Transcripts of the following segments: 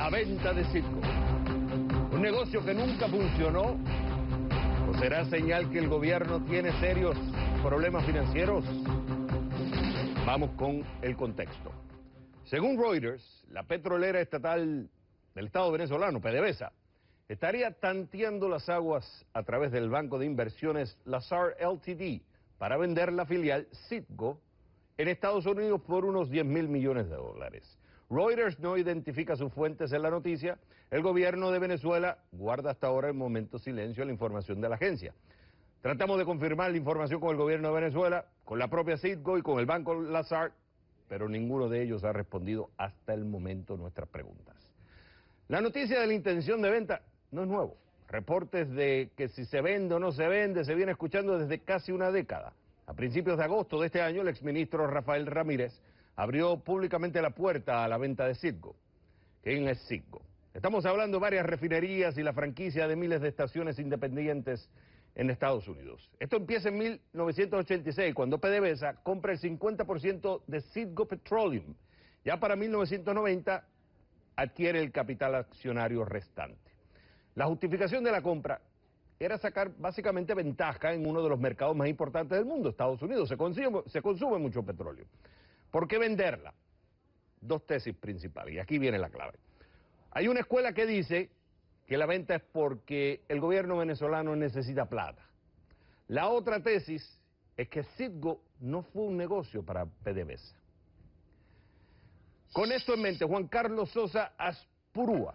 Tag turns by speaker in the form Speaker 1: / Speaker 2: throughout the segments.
Speaker 1: la venta de Citgo. Un negocio que nunca funcionó, ¿o será señal que el gobierno tiene serios problemas financieros? Vamos con el contexto. Según Reuters, la petrolera estatal del Estado venezolano, PDVSA, estaría tanteando las aguas a través del banco de inversiones Lazard Ltd. Para vender la filial Citgo en Estados Unidos por unos 10.000 millones de dólares. Reuters no identifica sus fuentes en la noticia. El gobierno de Venezuela guarda hasta ahora en momento silencio la información de la agencia. Tratamos de confirmar la información con el gobierno de Venezuela, con la propia Citgo y con el banco Lazard, pero ninguno de ellos ha respondido hasta el momento nuestras preguntas. La noticia de la intención de venta no es nuevo. Reportes de que si se vende o no se vende se viene escuchando desde casi una década. A principios de agosto de este año, el exministro Rafael Ramírez abrió públicamente la puerta a la venta de Citgo. ¿Quién es Citgo? Estamos hablando de varias refinerías y la franquicia de miles de estaciones independientes en Estados Unidos. Esto empieza en 1986, cuando PDVSA compra el 50% de Citgo Petroleum. Ya para 1990 adquiere el capital accionario restante. La justificación de la compra era sacar básicamente ventaja en uno de los mercados más importantes del mundo, Estados Unidos. Se consume mucho petróleo. ¿Por qué venderla? Dos tesis principales, y aquí viene la clave. Hay una escuela que dice que la venta es porque el gobierno venezolano necesita plata. La otra tesis es que Citgo no fue un negocio para PDVSA. Con esto en mente, Juan Carlos Sosa Aspurúa,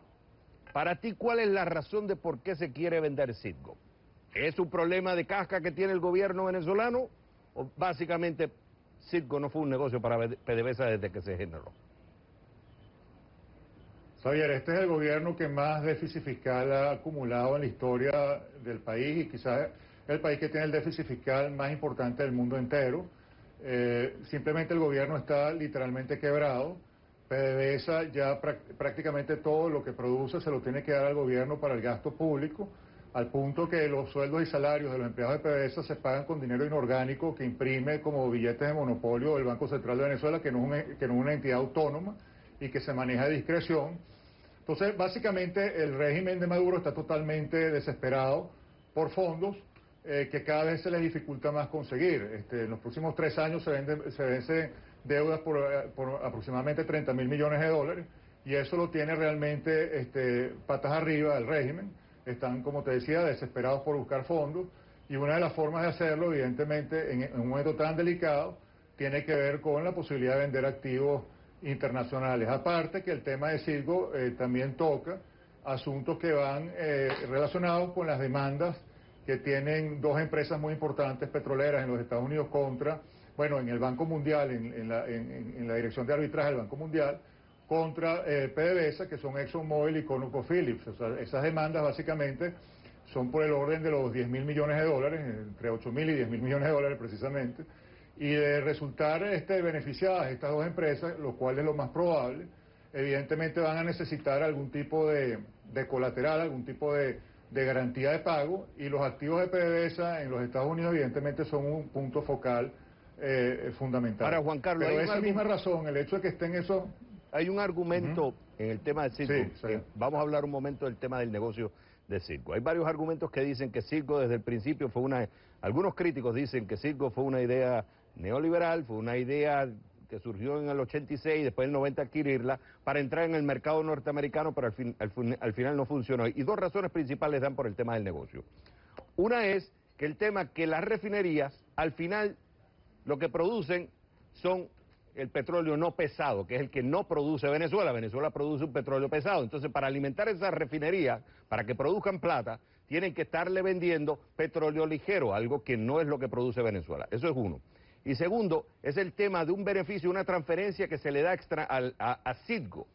Speaker 1: para ti, ¿cuál es la razón de por qué se quiere vender Citgo? ¿Es un problema de casca que tiene el gobierno venezolano? ¿O básicamente Citgo no fue un negocio para PDVSA desde que se generó?
Speaker 2: Javier, este es el gobierno que más déficit fiscal ha acumulado en la historia del país y quizás el país que tiene el déficit fiscal más importante del mundo entero. Simplemente el gobierno está literalmente quebrado. PDVSA ya prácticamente todo lo que produce se lo tiene que dar al gobierno para el gasto público, al punto que los sueldos y salarios de los empleados de PDVSA se pagan con dinero inorgánico que imprime como billetes de monopolio del Banco Central de Venezuela, que no es una entidad autónoma y que se maneja a discreción. Entonces, básicamente, el régimen de Maduro está totalmente desesperado por fondos que cada vez se les dificulta más conseguir. En los próximos 3 años se vencen deudas por aproximadamente 30.000 millones de dólares, y eso lo tiene realmente patas arriba el régimen. Están, como te decía, desesperados por buscar fondos, y una de las formas de hacerlo, evidentemente, en un momento tan delicado, tiene que ver con la posibilidad de vender activos internacionales. Aparte que el tema de Citgo también toca asuntos que van relacionados con las demandas que tienen dos empresas muy importantes petroleras en los Estados Unidos en el Banco Mundial, en la dirección de arbitraje del Banco Mundial, contra PDVSA, que son ExxonMobil y ConocoPhillips. O sea, esas demandas básicamente son por el orden de los 10.000 millones de dólares, entre 8.000 y 10.000 millones de dólares precisamente. Y de resultar beneficiadas estas dos empresas, lo cual es lo más probable, evidentemente van a necesitar algún tipo de colateral, algún tipo de garantía de pago, y los activos de PDVSA en los Estados Unidos evidentemente son un punto focal fundamental.
Speaker 1: Ahora, Juan Carlos,
Speaker 2: pero esa misma razón, el hecho de que estén esos...
Speaker 1: Hay un argumento en el tema de Citgo.
Speaker 2: Sí.
Speaker 1: Vamos a hablar un momento del tema del negocio de Citgo. Hay varios argumentos que dicen que Citgo desde el principio fue algunos críticos dicen que Citgo fue una idea neoliberal, fue una idea que surgió en el 86, después del 90 adquirirla, para entrar en el mercado norteamericano, pero al final no funcionó. Y dos razones principales dan por el tema del negocio. Una es que el tema que las refinerías, al final, lo que producen son el petróleo no pesado, que es el que no produce Venezuela. Venezuela produce un petróleo pesado. Entonces, para alimentar esas refinerías, para que produzcan plata, tienen que estarle vendiendo petróleo ligero, algo que no es lo que produce Venezuela. Eso es uno. Y segundo, es el tema de un beneficio, una transferencia que se le da extra a Citgo.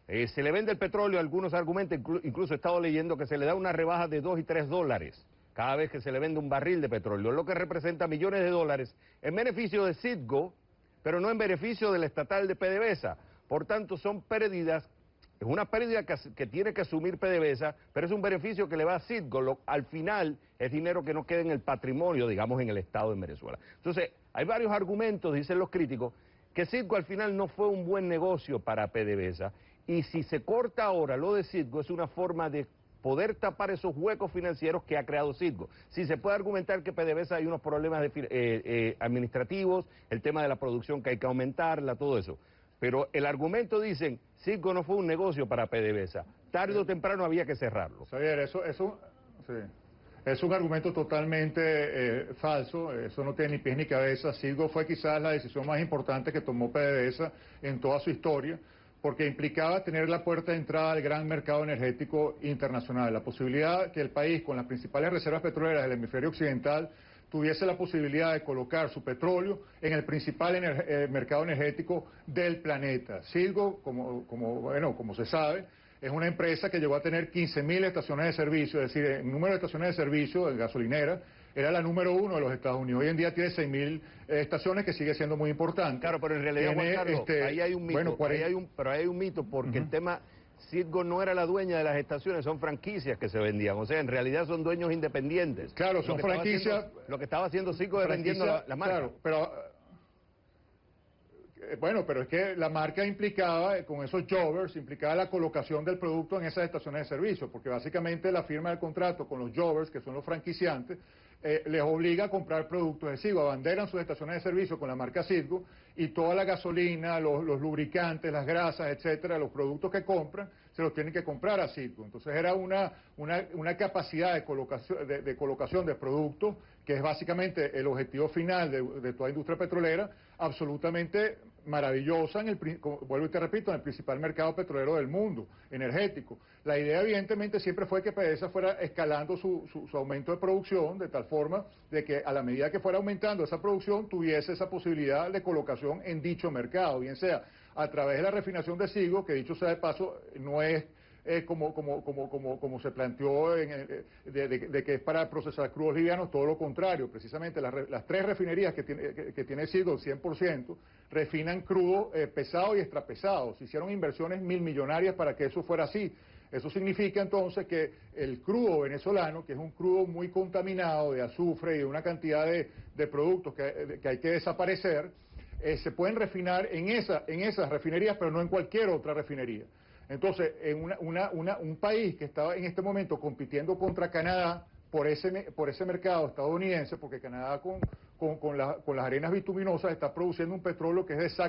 Speaker 1: Se le vende el petróleo, algunos argumentan, incluso he estado leyendo que se le da una rebaja de $2 y $3 cada vez que se le vende un barril de petróleo, lo que representa millones de dólares en beneficio de Citgo, pero no en beneficio del estatal de PDVSA. Por tanto, son pérdidas, es una pérdida que tiene que asumir PDVSA, pero es un beneficio que le va a Citgo. Al final es dinero que no queda en el patrimonio, digamos, en el Estado de Venezuela. Entonces, hay varios argumentos, dicen los críticos, que Citgo al final no fue un buen negocio para PDVSA, Y si se corta ahora lo de Citgo, es una forma de poder tapar esos huecos financieros que ha creado Citgo. Si se puede argumentar que PDVSA hay unos problemas administrativos, el tema de la producción que hay que aumentarla, todo eso. Pero el argumento dicen, Citgo no fue un negocio para PDVSA. Tarde o temprano había que cerrarlo.
Speaker 2: Xavier, sí. Es un argumento totalmente falso, eso no tiene ni pies ni cabeza. Citgo fue quizás la decisión más importante que tomó PDVSA en toda su historia, porque implicaba tener la puerta de entrada al gran mercado energético internacional, la posibilidad que el país, con las principales reservas petroleras del hemisferio occidental, tuviese la posibilidad de colocar su petróleo en el principal mercado energético del planeta. Citgo, como se sabe, es una empresa que llegó a tener 15.000 estaciones de servicio, es decir, el número de estaciones de servicio de gasolinera era la número 1 de los Estados Unidos. Hoy en día tiene 6.000 estaciones, que sigue siendo muy importante.
Speaker 1: Claro, pero en realidad, Juan Carlos, ahí hay un mito,
Speaker 2: bueno,
Speaker 1: pero hay un mito porque el tema, Citgo no era la dueña de las estaciones, son franquicias que se vendían, o sea, en realidad son dueños independientes.
Speaker 2: Claro, son franquicias.
Speaker 1: Lo que estaba haciendo Citgo es vendiendo la marca.
Speaker 2: Claro, pero bueno, pero es que la marca implicaba, con esos jobbers, implicaba la colocación del producto en esas estaciones de servicio, porque básicamente la firma del contrato con los jobbers, que son los franquiciantes, les obliga a comprar productos de Citgo, abanderan sus estaciones de servicio con la marca Citgo, y toda la gasolina, los lubricantes, las grasas, etcétera, los productos que compran, se los tienen que comprar a Citgo. Entonces era una capacidad de colocación de productos, que es básicamente el objetivo final de toda industria petrolera, absolutamente maravillosa, vuelvo y te repito, en el principal mercado petrolero del mundo, energético. La idea evidentemente siempre fue que PDVSA fuera escalando su aumento de producción, de tal forma de que a la medida que fuera aumentando esa producción, tuviese esa posibilidad de colocación en dicho mercado, bien sea a través de la refinación de Citgo, que dicho sea de paso, no es como se planteó de que es para procesar crudos livianos, todo lo contrario. Precisamente las 3 refinerías que tiene Citgo, 100%, refinan crudo pesado y extrapesado. Se hicieron inversiones milmillonarias para que eso fuera así. Eso significa entonces que el crudo venezolano, que es un crudo muy contaminado de azufre y de una cantidad de productos que hay que desaparecer, se pueden refinar en esas refinerías, pero no en cualquier otra refinería. Entonces, en un país que estaba en este momento compitiendo contra Canadá por ese mercado estadounidense, porque Canadá con las arenas bituminosas está produciendo un petróleo que es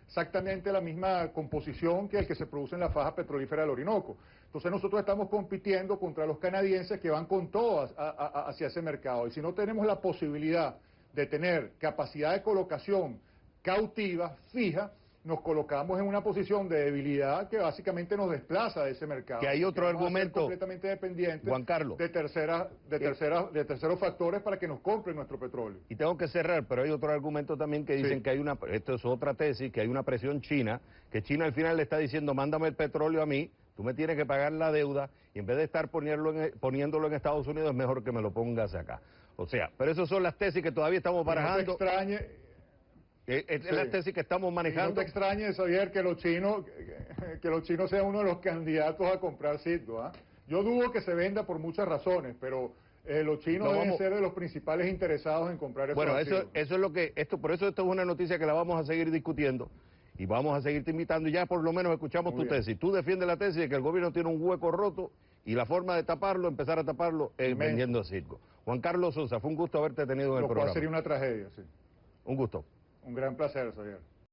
Speaker 2: exactamente la misma composición que el que se produce en la faja petrolífera del Orinoco. Entonces nosotros estamos compitiendo contra los canadienses que van con todo hacia ese mercado. Y si no tenemos la posibilidad de tener capacidad de colocación cautiva, fija, nos colocamos en una posición de debilidad que básicamente nos desplaza de ese mercado.
Speaker 1: Que hay otro argumento
Speaker 2: completamente dependiente,
Speaker 1: Juan Carlos,
Speaker 2: de terceros factores para que nos compren nuestro petróleo.
Speaker 1: Y tengo que cerrar, pero hay otro argumento también que dicen que esto es otra tesis, que hay una presión china, que China al final le está diciendo, mándame el petróleo a mí, tú me tienes que pagar la deuda, y en vez de estar poniéndolo en Estados Unidos, es mejor que me lo pongas acá. O sea, pero esas son las tesis que todavía estamos barajando.
Speaker 2: No te extrañe.
Speaker 1: Es la tesis que estamos manejando.
Speaker 2: Y no te extrañes, Xavier, que los chinos sean uno de los candidatos a comprar Citgo, ¿ah? Yo dudo que se venda por muchas razones, pero los chinos deben ser de los principales interesados en comprar esos activos.
Speaker 1: Bueno, eso es lo que por eso esto es una noticia que la vamos a seguir discutiendo y vamos a seguirte invitando, y ya por lo menos escuchamos tu tesis. Tú defiendes la tesis de que el gobierno tiene un hueco roto y la forma de taparlo, empezar a taparlo, es vendiendo Citgo. Juan Carlos Sosa, fue un gusto haberte tenido en el programa.
Speaker 2: Sería una tragedia, sí.
Speaker 1: Un gusto.
Speaker 2: Un gran placer, Xavier.